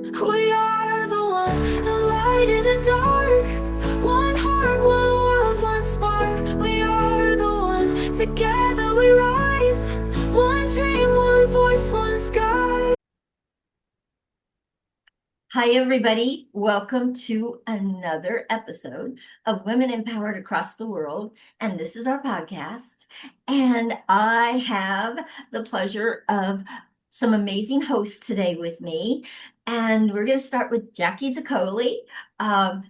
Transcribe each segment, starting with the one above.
We are the one, the light in the dark. One heart, one world, one spark. We are the one, together we rise. One dream, one voice, one sky. Hi, everybody. Welcome to another episode of Women Empowered Across the World. And this is our podcast. And I have the pleasure of some amazing hosts today with me. And we're going to start with Jackie Zaccoli.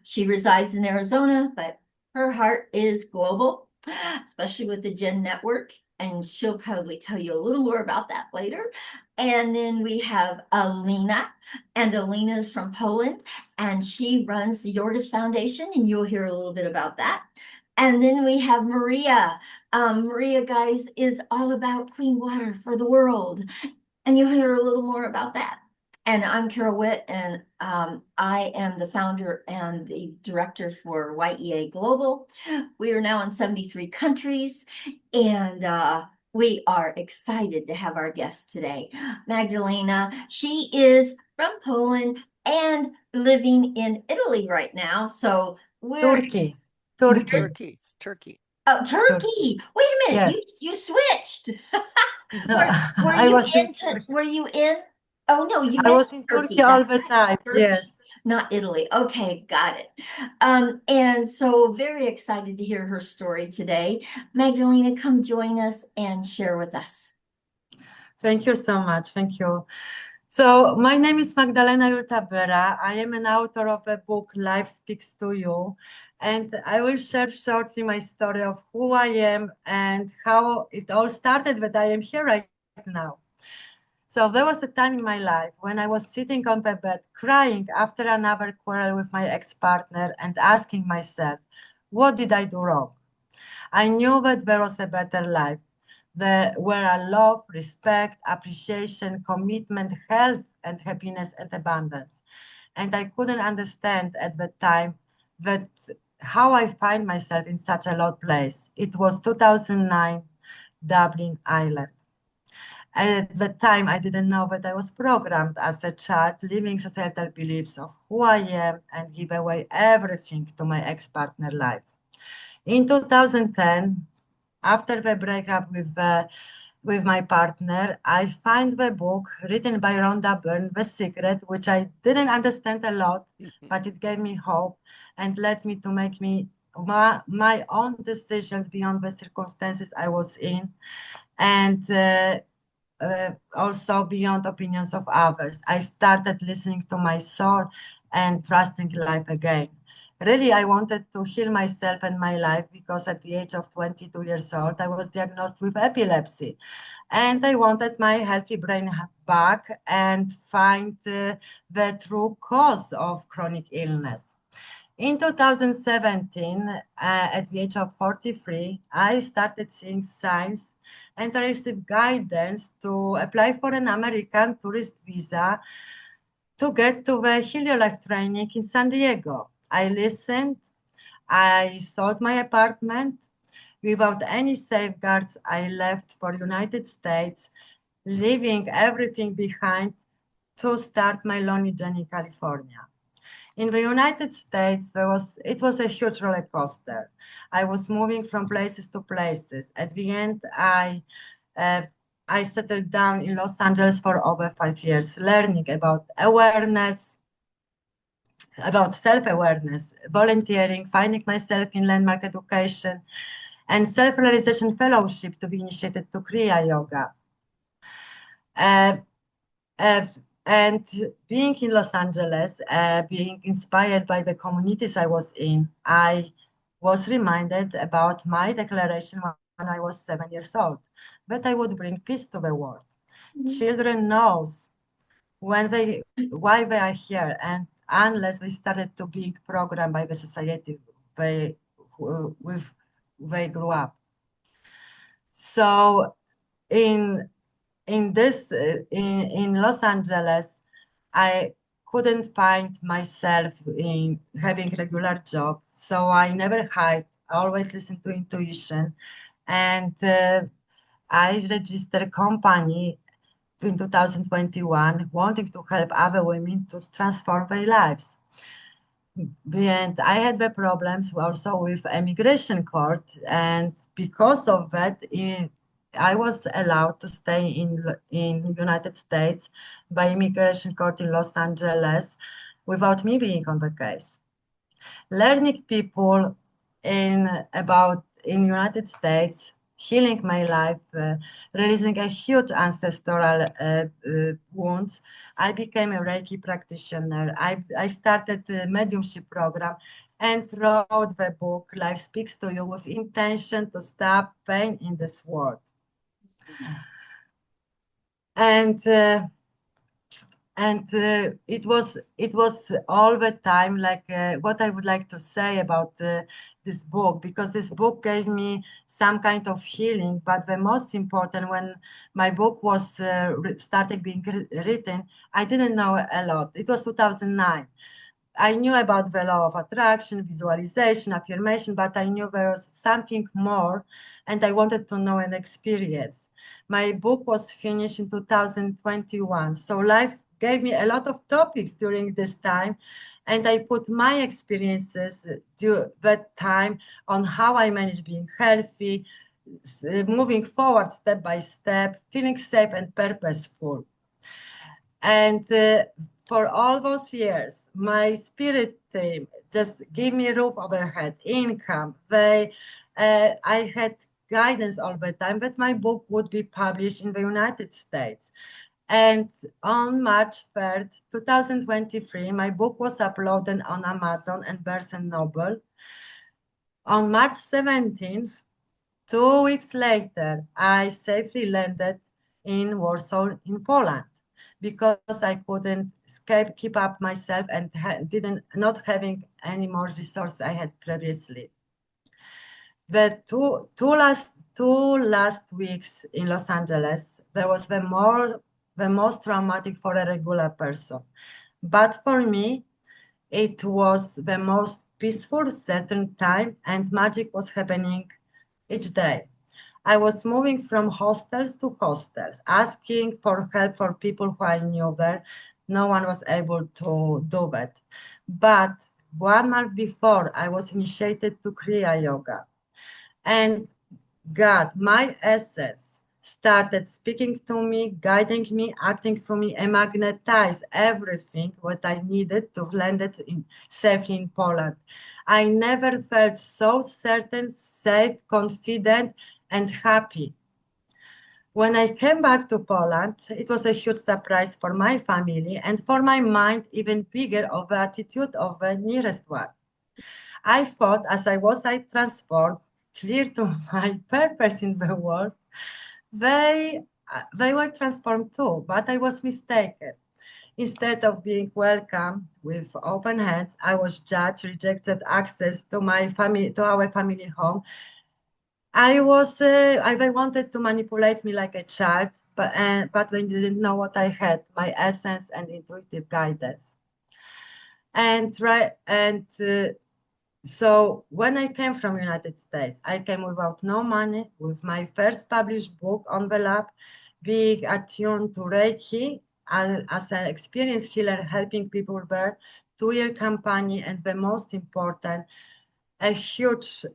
She resides in Arizona, but her heart is global, especially with the Gen Network. And she'll probably tell you a little more about that later. And then we have Alina. And Alina is from Poland, and she runs the Yorgis Foundation, and you'll hear a little bit about that. And then we have Maria. Maria, guys, is all about clean water for the world, and you'll hear a little more about that. And I'm Carol Witt, and I am the founder and the director for YEA Global. We are now in 73 countries, and we are excited to have our guest today, Magdalena. She is from Poland and living in Italy right now. So Turkey. Turkey. Oh, Turkey. Wait a minute. Yes. You switched. No, Were I you was in in Turkey. were you in? Oh no, you I meant was in Turkey. Turkey all That's the right. time. Turkey, Yes. not Italy. Okay, got it. And so very excited to hear her story today. Magdalena, come join us and share with us. Thank you so much. Thank you. So my name is Magdalena Brya. I am an author of a book, Life Speaks to You. And I will share shortly my story of who I am and how it all started that I am here right now. So there was a time in my life when I was sitting on the bed crying after another quarrel with my ex-partner and asking myself, what did I do wrong? I knew that there was a better life, where I love, respect, appreciation, commitment, health, and happiness and abundance. And I couldn't understand at the time that how I find myself in such a low place. It was 2009, Dublin, Ireland. At the time, I didn't know that I was programmed as a child, living societal beliefs of who I am and give away everything to my ex-partner life. In 2010, after the breakup with my partner, I find the book written by Rhonda Byrne, The Secret, which I didn't understand a lot, but it gave me hope and led me to make my own decisions beyond the circumstances I was in, and also beyond opinions of others. I started listening to my soul and trusting life again. Really, I wanted to heal myself and my life because at the age of 22 years old, I was diagnosed with epilepsy. And I wanted my healthy brain back and find the true cause of chronic illness. In 2017, at the age of 43, I started seeing signs and I received guidance to apply for an American tourist visa to get to the Helio Life training in San Diego. I listened, I sold my apartment. Without any safeguards, I left for United States, leaving everything behind to start my lonely journey in California. In the United States, it was a huge roller coaster. I was moving from places to places. At the end, uh, I settled down in Los Angeles for over 5 years, learning about self-awareness, volunteering, finding myself in landmark education, and self-realization fellowship to be initiated to Kriya Yoga. Uh, uh, and being in Los Angeles, being inspired by the communities I was in, I was reminded about my declaration when I was 7 years old, that I would bring peace to the world. Children knows why they are here, and unless they started to be programmed by the society they with they grew up. So in in Los Angeles, I couldn't find myself in having a regular job, so I never hide. I always listen to intuition, and I registered a company in 2021, wanting to help other women to transform their lives. And I had the problems also with immigration court, and because of that, I was allowed to stay in United States by immigration court in Los Angeles without me being on the case. Learning people in United States, healing my life, releasing a huge ancestral wounds. I became a Reiki practitioner. I started a mediumship program and wrote the book Life Speaks to You with intention to stop pain in this world. And it was all the time like what I would like to say about this book, because this book gave me some kind of healing. But the most important, when my book was started being written, I didn't know a lot. It was 2009. I knew about the law of attraction, visualization, affirmation, but I knew there was something more, and I wanted to know and experience. My book was finished in 2021, so life gave me a lot of topics during this time, and I put my experiences to that time on how I manage being healthy, moving forward step by step, feeling safe and purposeful. And for all those years, my spirit team just gave me a roof over head, income. I had guidance all the time that my book would be published in the United States. And on March 3rd, 2023, my book was uploaded on Amazon and Barnes and Noble. On March 17th, 2 weeks later, I safely landed in Warsaw in Poland because I couldn't keep up myself and didn't not having any more resources I had previously. The two last weeks in Los Angeles, there was the most traumatic for a regular person. But for me, it was the most peaceful, certain time, and magic was happening each day. I was moving from hostels to hostels, asking for help for people who I knew there. No one was able to do that. But 1 month before, I was initiated to Kriya Yoga. And God, my essence, started speaking to me, guiding me, acting for me, and magnetized everything what I needed to land it safely in Poland. I never felt so certain, safe, confident, and happy. When I came back to Poland, it was a huge surprise for my family and for my mind, even bigger of the attitude of the nearest one. I thought as I transformed, clear to my purpose in the world, they were transformed too, but I was mistaken. Instead of being welcomed with open hands, I was judged, rejected access to my family, to our family home. They wanted to manipulate me like a child, but they didn't know what I had, my essence and intuitive guidance. And right, and So when I came from United States, I came without no money, with my first published book on the lab, being attuned to Reiki as an experienced healer, helping people there, 2-year campaign, and the most important, a huge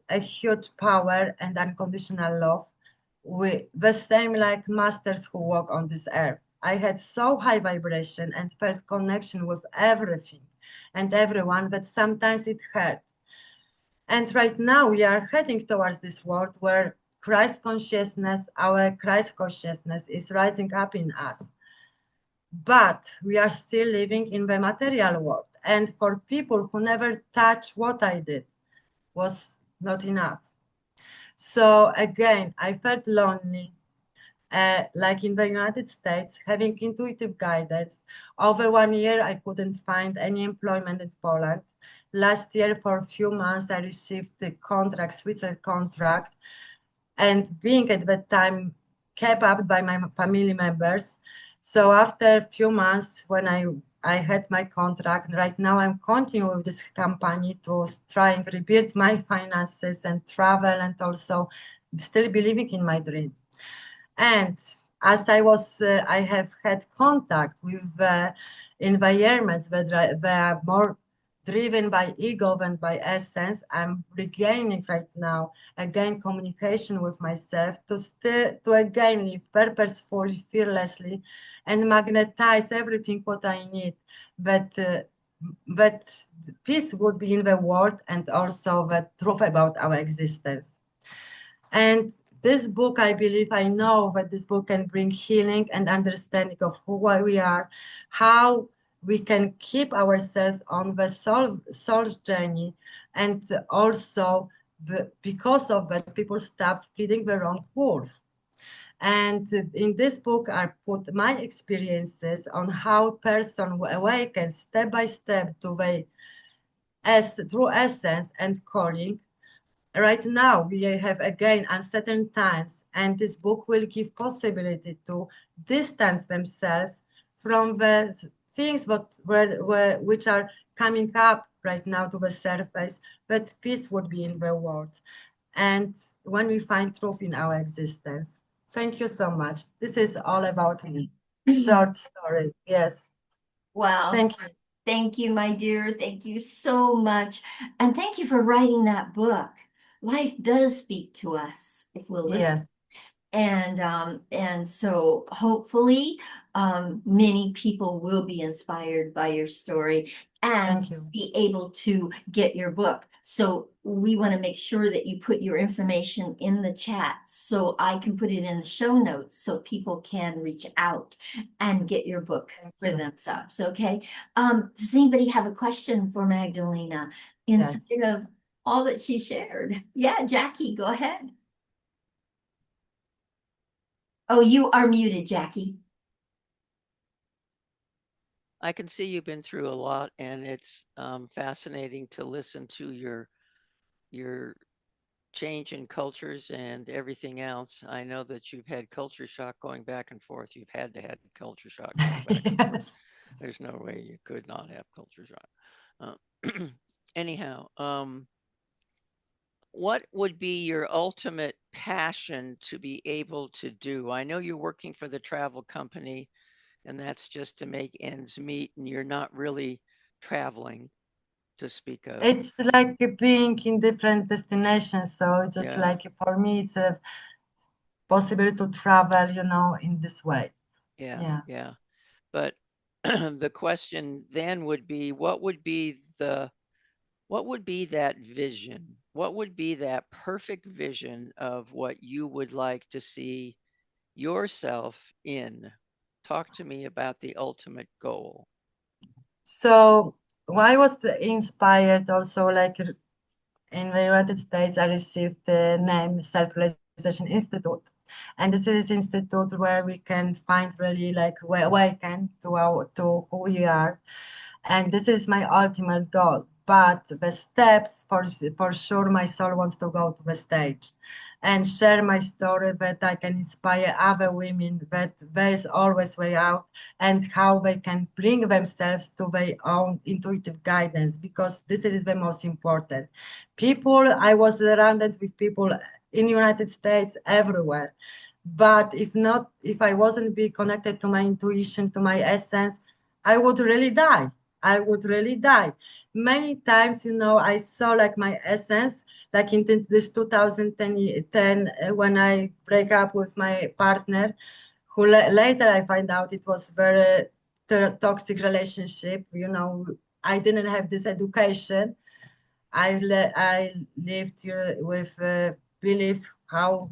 power and unconditional love, with the same like masters who walk on this earth. I had so high vibration and felt connection with everything and everyone that sometimes it hurt. And right now we are heading towards this world where our Christ consciousness is rising up in us. But we are still living in the material world. And for people who never touched what I did was not enough. So again, I felt lonely, like in the United States, having intuitive guidance. Over 1 year, I couldn't find any employment in Poland. Last year, for a few months, I received the Switzerland contract, and being at that time kept up by my family members. So after a few months, when I had my contract, right now I'm continuing with this company to try and rebuild my finances and travel, and also still believing in my dream. And as I have had contact with environments that are more driven by ego than by essence. I'm regaining right now again communication with myself to again live purposefully, fearlessly, and magnetize everything what I need. That peace would be in the world and also the truth about our existence. And this book, I believe, I know that this book can bring healing and understanding of who we are, how we can keep ourselves on the soul's journey, and also because of that, people stop feeding the wrong wolf. And in this book, I put my experiences on how person awakens step by step to the true essence and calling. Right now, we have again uncertain times, and this book will give possibility to distance themselves from the things which are coming up right now to the surface, but peace would be in the world. And when we find truth in our existence. Thank you so much. This is all about me. Short story. Yes. Wow. Thank you. Thank you, my dear. Thank you so much. And thank you for writing that book. Life does speak to us if we'll listen. Yes. And so hopefully many people will be inspired by your story and Thank you. be able to get your book. So we want to make sure that you put your information in the chat so I can put it in the show notes so people can reach out and get your book for themselves. Okay. Does anybody have a question for Magdalena inside of all that she shared? Yeah, Jackie, go ahead. Oh, you are muted, Jackie. I can see you've been through a lot, and it's fascinating to listen to your change in cultures and everything else. I know that you've had culture shock going back and forth. You've had to have culture shock going back and forth. Yes. There's no way you could not have culture shock. Anyhow, what would be your ultimate passion to be able to do? I know you're working for the travel company, and that's just to make ends meet, and you're not really traveling to speak of. It's like being in different destinations. So just Yeah, like for me, it's a possibility to travel, in this way. yeah, Yeah. yeah. But the question then would be, what would be that vision? What would be that perfect vision of what you would like to see yourself in? Talk to me about the ultimate goal. So I was inspired also, like in the United States, I received the name Self-Realization Institute. And this is institute where we can find really like we awaken to who we are. And this is my ultimate goal. But the steps, for sure, my soul wants to go to the stage and share my story that I can inspire other women that there is always way out and how they can bring themselves to their own intuitive guidance, because this is the most important. People, I was surrounded with people in United States everywhere. But if I wasn't be connected to my intuition, to my essence, I would really die. I would really die. Many times, I saw like my essence, like in this 2010, when I break up with my partner, who later I find out it was very toxic relationship. I didn't have this education. I lived with belief how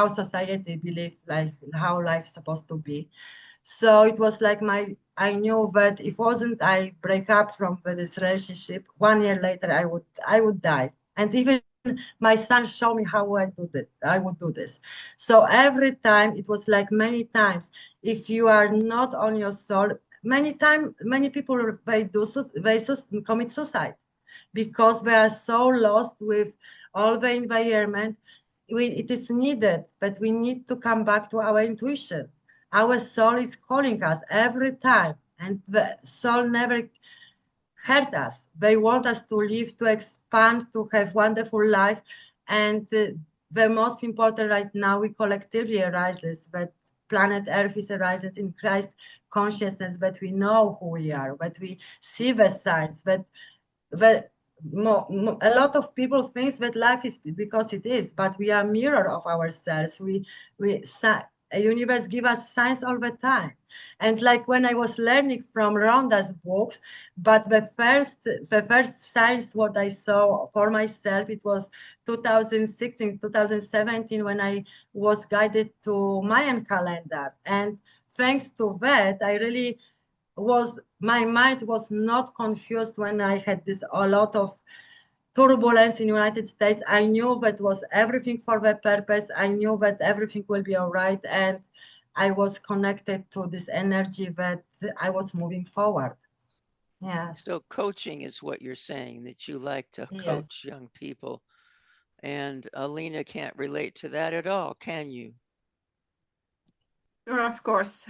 society believe like how life is supposed to be. So it was like I knew that if wasn't I break up from this relationship, 1 year later I would die. And even my son showed me how I would do this. So every time it was like many times, if you are not on your soul, many people they commit suicide because they are so lost with all the environment. It is needed, but we need to come back to our intuition. Our soul is calling us every time, and the soul never hurt us. They want us to live, to expand, to have wonderful life. And the most important right now, we collectively realize this, that planet Earth is arises in Christ consciousness, that we know who we are, that we see the signs, that a lot of people think that life is because it is, but we are mirror of ourselves. A universe give us signs all the time. And like when I was learning from Rhonda's books, but the first signs what I saw for myself, it was 2016, 2017, when I was guided to Mayan calendar. And thanks to that, I really my mind was not confused when I had this a lot of turbulence in United States. I knew that was everything for the purpose. I knew that everything will be all right. And I was connected to this energy that I was moving forward. Yes. So coaching is what you're saying, that you like to Yes. coach young people. And Alina can't relate to that at all, can you? Sure, of course.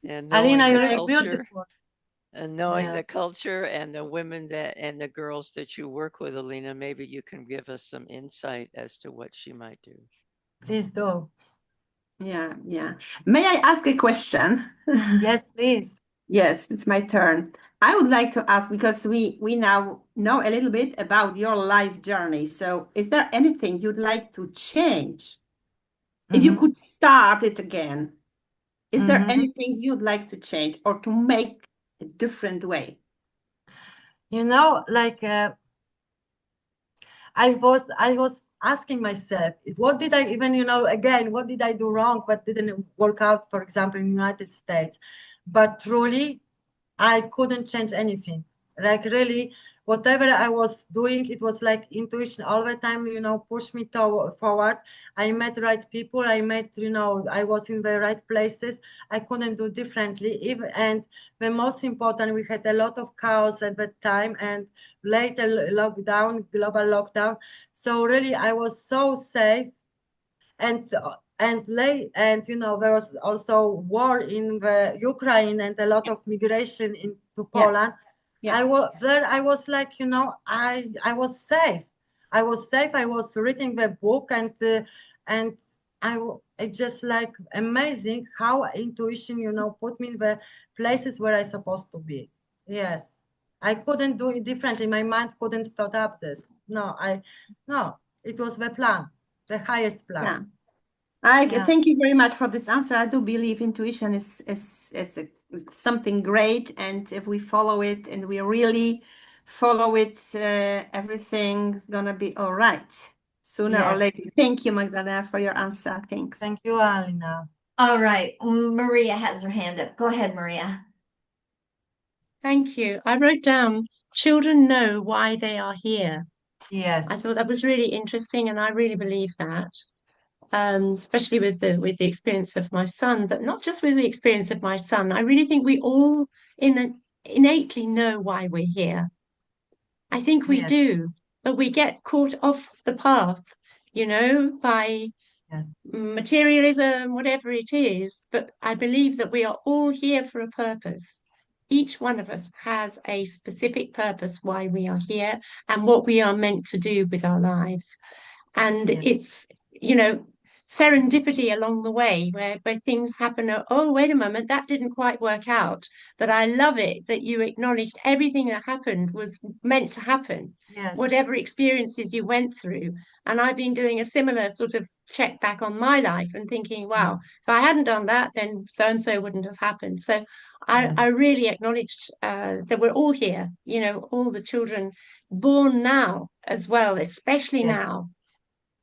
And Alina, knowing you're the really culture, beautiful. and knowing Yeah. the culture and the women and the girls that you work with, Alina, maybe you can give us some insight as to what she might do. Please do. Yeah, yeah. May I ask a question? Yes, please. Yes, it's my turn. I would like to ask, because we now know a little bit about your life journey. So is there anything you'd like to change? If you Mhm. could start it again, is there Mhm. anything you'd like to change or to make a different way? Like I was asking myself, what did I even, again, what did I do wrong? What didn't work out, for example, in the United States? But truly, I couldn't change anything. Like really, whatever I was doing, it was like intuition all the time, push me forward. I met right people. I was in the right places. I couldn't do differently. And the most important, we had a lot of chaos at that time, and later global lockdown. So really, I was so safe, and there was also war in the Ukraine and a lot of migration into Poland. Yeah. I was like, I was safe. I was safe. I was reading the book, and it just like amazing how intuition, put me in the places where I supposed to be. Yes. I couldn't do it differently. My mind couldn't thought up this. No, it was the plan, the highest plan. Yeah. Yeah. Thank you very much for this answer. I do believe intuition is something great, and if we follow it and we really follow it, everything's gonna be all right sooner or Yes. later. Thank you, Magdalena, for your answer. Thanks. Thank you, Alina. All right, Maria has her hand up. Go ahead, Maria. Thank you. I wrote down, children know why they are here. Yes. I thought that was really interesting, and I really believe that, especially with the experience of my son, but not just with the experience of my son. I really think we all innately know why we're here. I think we Yes. do, but we get caught off the path, by Yes. materialism, whatever it is. But I believe that we are all here for a purpose. Each one of us has a specific purpose why we are here and what we are meant to do with our lives. And Yes. it's, serendipity along the way where things happen. Oh, wait a moment, that didn't quite work out. But I love it that you acknowledged everything that happened was meant to happen, Yes. whatever experiences you went through. And I've been doing a similar sort of check back on my life and thinking, wow, if I hadn't done that, then so and so wouldn't have happened. So Yes. I really acknowledged that we're all here, all the children born now as well, especially Yes. now.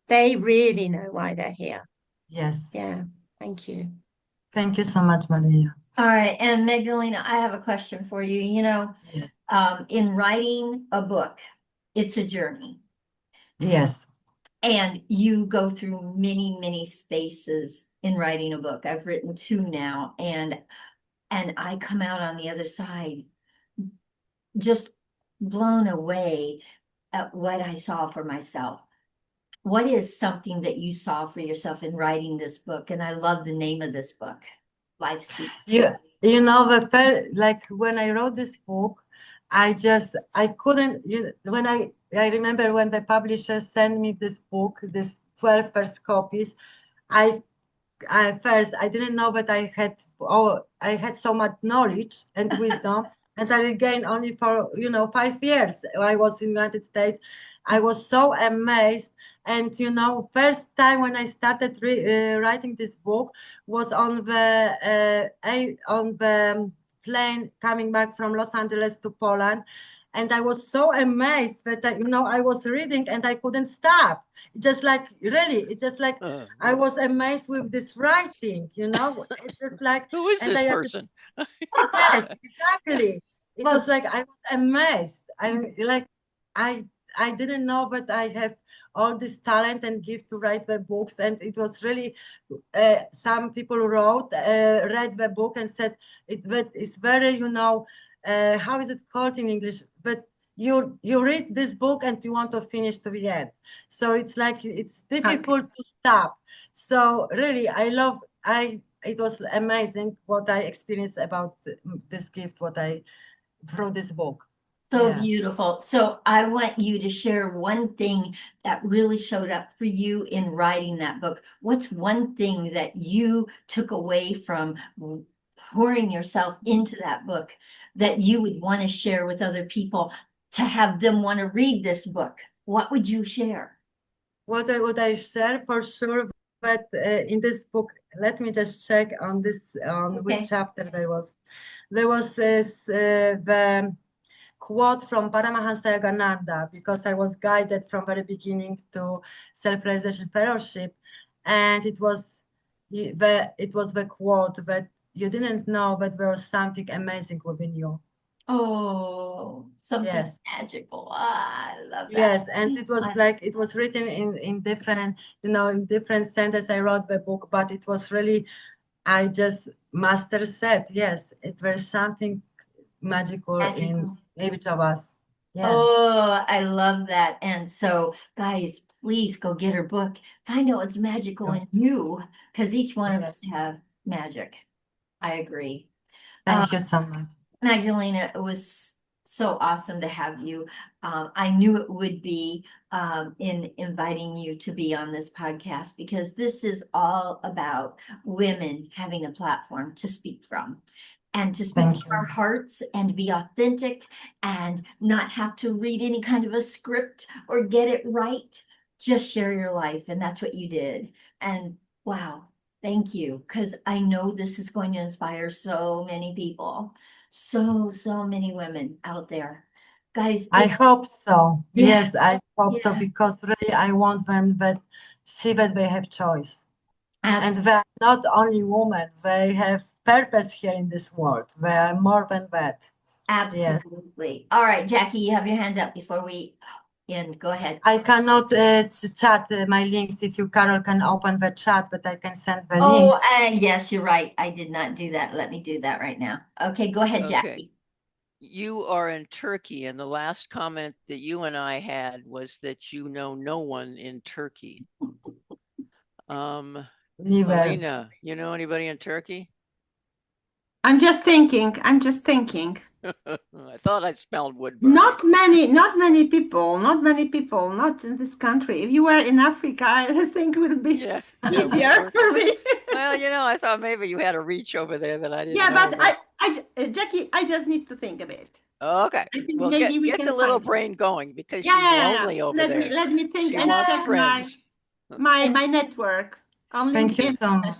They really know why they're here. Yes. Yeah, thank you. Thank you so much, Maria. All right, and Magdalena, I have a question for you. Yes. In writing a book, it's a journey, Yes. and you go through many, many spaces in writing a book. I've written 2 now, and I come out on the other side just blown away at what I saw for myself. What is something that you saw for yourself in writing this book? And I love the name of this book, Life Speaks. Like when I wrote this book, I couldn't, when I remember when the publisher sent me this book, this 12 first copies, I first I didn't know that I had so much knowledge and wisdom, and I regained only for 5 years. I was in United States. I was so amazed, and first time when I started writing this book was on the plane coming back from Los Angeles to Poland. And I was so amazed that I was reading and I couldn't stop. Just like really, it's just like I was amazed with this writing. It's just like, Who is and this I person? yes, exactly. It Well- was like I was amazed. I didn't know that I have all this talent and gift to write the books, and it was really some people read the book and said that it's very how is it called in English? But you read this book and you want to finish to the end. So it's like it's difficult to stop. So really, it was amazing what I experienced about this gift, what I through this book. So Yes. beautiful. So I want you to share one thing that really showed up for you in writing that book. What's one thing that you took away from pouring yourself into that book that you would want to share with other people to have them want to read this book? What would you share? What I would I share for sure, but in this book, let me just check on this on which Okay. chapter there was. There was the quote from Paramahansa Yogananda, because I was guided from very beginning to self-realization fellowship, and it was the quote that you didn't know that there was something amazing within you. Oh, something Yes. magical. Ah, I love that. Yes, and it was I- like it was written in different, in different sentences. I wrote the book, but it was really, I just master said, yes, it was something magical in Magical. each of us. Yes, Oh, I love that. And so, guys, please go get her book. Find out what's magical in you, because each one of us have magic. I agree. thank you so much. Magdalena, it was so awesome to have you. I knew it would be in inviting you to be on this podcast because this is all about women having a platform to speak from and to speak Thank from you. our hearts and be authentic and not have to read any kind of a script or get it right. Just share your life. And that's what you did. And wow, thank you. Because I know this is going to inspire so many people. So many women out there. Guys, I if, hope so. yeah, Yes, I hope so, yeah, because really I want them that see that they have choice. And absolutely. they are not only women, they have purpose here in this world. They are more than that. Yes. Absolutely. All right, Jackie, you have your hand up before we end. Go ahead. I cannot chat my links. If you, Carol, can open the chat, but I can send the Oh, links. yes, you're right. I did not do that. Let me do that right now. Okay, go ahead, Okay. Jackie. You are in Turkey, and the last comment that you and I had was that you know no one in Turkey. Neither. Alina, you know anybody in Turkey? I'm just thinking. I'm just thinking. I thought I smelled wood burning. Not many people, not in this country. If you were in Africa, I think it would be Yeah, easier for me. well, I thought maybe you had a reach over there that I didn't Yeah, know. but Jackie, I just need to think a bit. Okay, I think well, maybe we get can the little find. brain going because Yeah, she's yeah, yeah, yeah. lonely over Let there. me think She and wants check friends. my network on Thank you LinkedIn. so much.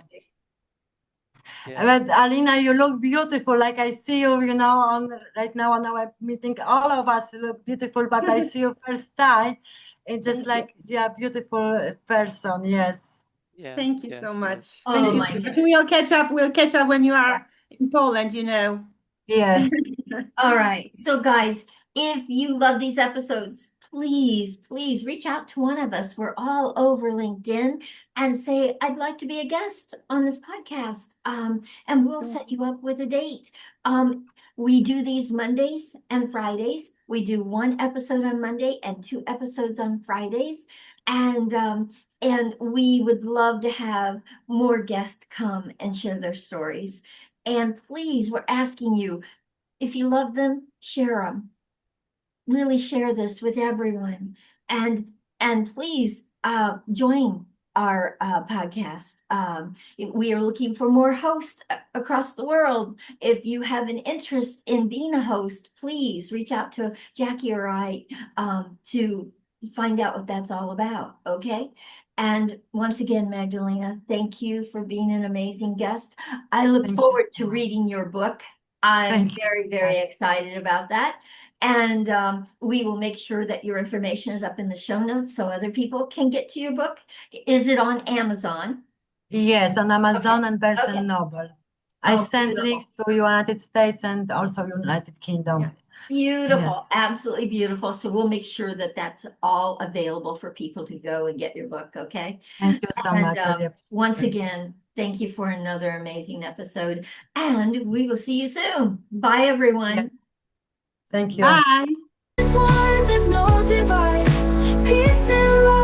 Yeah. But Alina, you look beautiful. Like I see you, right now on our meeting. All of us look beautiful, but I see you first time. It's just Thank you. like you're a beautiful person. Yes. Yeah. Thank you yes, so yes. much. Oh, Thank you my so much. goodness. We'll catch up. We'll catch up when you are in Poland, Yes. All right. So, guys, if you love these episodes, please reach out to one of us. We're all over LinkedIn and say, I'd like to be a guest on this podcast. And we'll set you up with a date. We do these Mondays and Fridays. We do one episode on Monday and 2 episodes on Fridays. And we would love to have more guests come and share their stories. And please, we're asking you, if you love them, share them. Really share this with everyone. And please join our podcast. We are looking for more hosts across the world. If you have an interest in being a host, please reach out to Jackie or I to find out what that's all about. Okay. And once again, Magdalena, thank you for being an amazing guest. I look Thank you forward so to much. reading your book. I'm Thank you very, so very much. excited about that. And we will make sure that your information is up in the show notes so other people can get to your book. Is it on Amazon? Yes, on Amazon and Barnes Okay. and Noble. I Oh, send beautiful. links to United States and also United Kingdom. Yeah. Beautiful, absolutely beautiful. So we'll make sure that that's all available for people to go and get your book, okay? Thank you so And much. Really once appreciate it. again, thank you for another amazing episode. And we will see you soon. Bye, everyone. Yeah. Thank you. Bye. There's one, there's no divide. Peace and love.